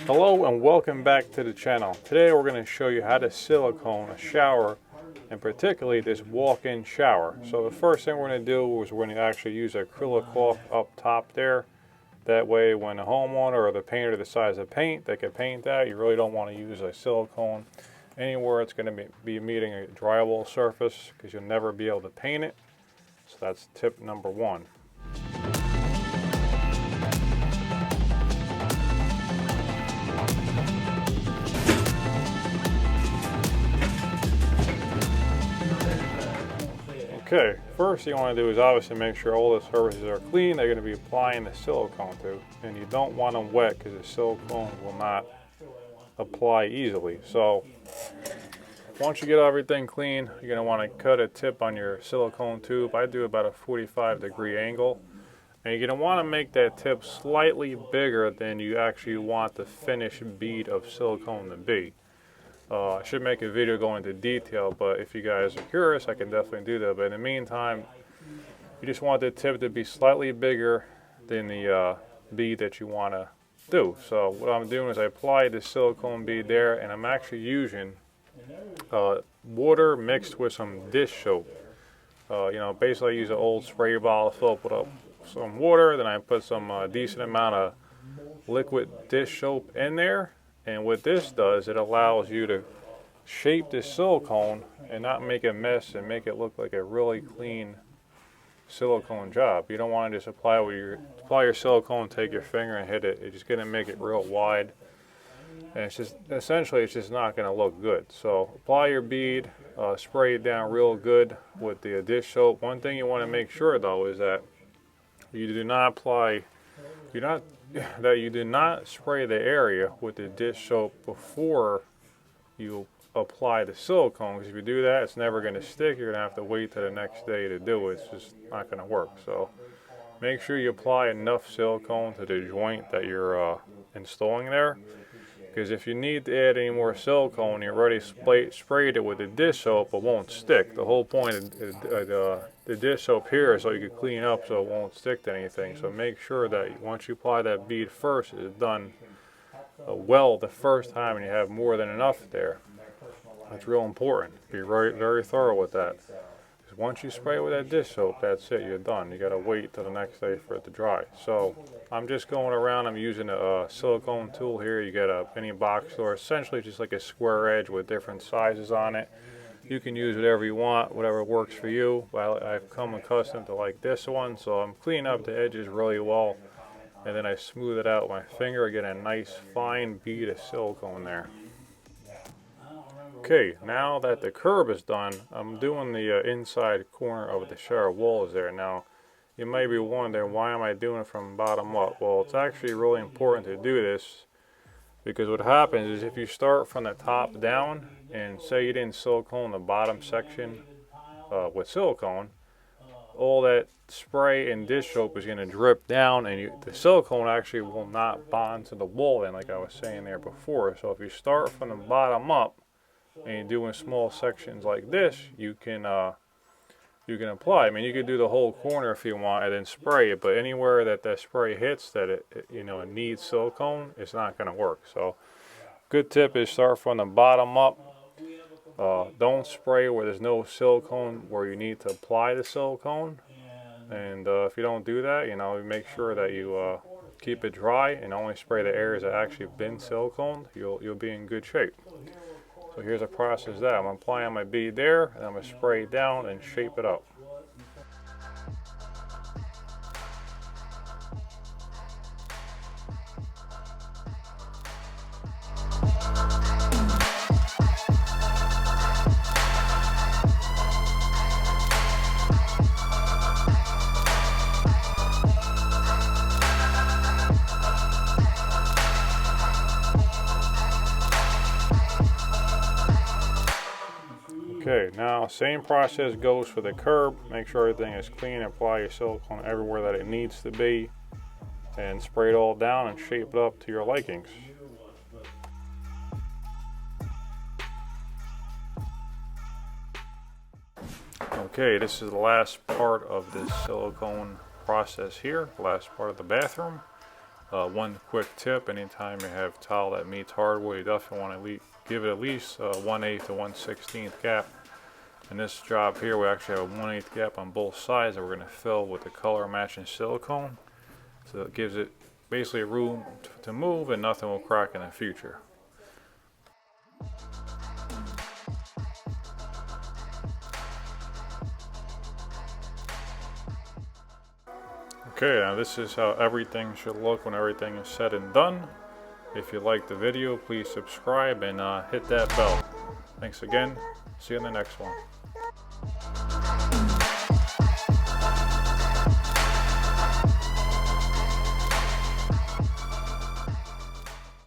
Hello and welcome back to the channel. Today we're going to show you how to silicone a shower, and particularly this walk-in shower. So the first thing we're going to do is we're going to actually use acrylic caulk up top there. That way when the homeowner or the painter decides to paint, they can paint that. You really don't want to use a silicone anywhere it's going to be meeting a drywall surface, because you'll never be able to paint it. So that's tip number one. Okay, first thing you want to do is obviously make sure all the surfaces are clean. They're going to be applying the silicone to, and you don't want them wet because the silicone will not apply easily. So once you get everything clean, you're going to want to cut a tip on your silicone tube. I do about a 45-degree angle, and you're going to want to make that tip slightly bigger than you actually want the finished bead of silicone to be. I should make a video going into detail, but if you guys are curious, I can definitely do that. But in the meantime, you just want the tip to be slightly bigger than the bead that you want to do. So what I'm doing is I apply the silicone bead there, and I'm actually using water mixed with some dish soap. Basically I use an old spray bottle, fill up with some water, then I put some decent amount of liquid dish soap in there. And what this does, it allows you to shape the silicone and not make a mess and make it look like a really clean silicone job. You don't want to just apply your silicone, take your finger and hit it. It's just going to make it real wide. And it's just not going to look good. So apply your bead, spray it down real good with the dish soap. One thing you want to make sure though is that you do not spray the area with the dish soap before you apply the silicone, because if you do that, it's never going to stick. You're going to have to wait till the next day to do it. It's just not going to work. So make sure you apply enough silicone to the joint that you're installing there, because if you need to add any more silicone, you already sprayed it with the dish soap, it won't stick. The whole point of the dish soap here is so you can clean up so it won't stick to anything. So make sure that once you apply that bead first, it's done well the first time and you have more than enough there. That's real important. Be very, very thorough with that. Because once you spray it with that dish soap, that's it, you're done. You got to wait till the next day for it to dry. So I'm just going around, I'm using a silicone tool here. You get any box store, essentially just like a square edge with different sizes on it. You can use whatever you want, whatever works for you. Well, I've come accustomed to like this one, so I'm cleaning up the edges really well, and then I smooth it out with my finger. I get a nice fine bead of silicone there. Okay, now that the curb is done, I'm doing the inside corner of the shower walls there. Now, you may be wondering, why am I doing it from bottom up? Well, it's actually really important to do this, because what happens is if you start from the top down, and say you didn't silicone the bottom section with silicone, all that spray and dish soap is going to drip down, and the silicone actually will not bond to the wall then, like I was saying there before. So if you start from the bottom up and you're doing small sections like this, you can apply. I mean, you could do the whole corner if you want and then spray it, but anywhere that spray hits that it needs silicone, it's not going to work. So good tip is start from the bottom up. Don't spray where there's no silicone where you need to apply the silicone. And if you don't do that, make sure that you keep it dry and only spray the areas that actually been siliconed. You'll be in good shape. So here's a process that I'm applying my bead there, and I'm going to spray it down and shape it up. Okay, now same process goes for the curb. Make sure everything is clean. Apply your silicone everywhere that it needs to be, and spray it all down and shape it up to your likings. Okay, this is the last part of this silicone process here, last part of the bathroom. One quick tip: anytime you have tile that meets hardwood, you definitely want to give it at least 1/8 to 1/16 gap. In this job here, we actually have a 1/8 gap on both sides that we're going to fill with the color matching silicone. So it gives it basically room to move and nothing will crack in the future. Okay, now this is how everything should look when everything is said and done. If you liked the video, please subscribe and hit that bell. Thanks again. See you in the next one.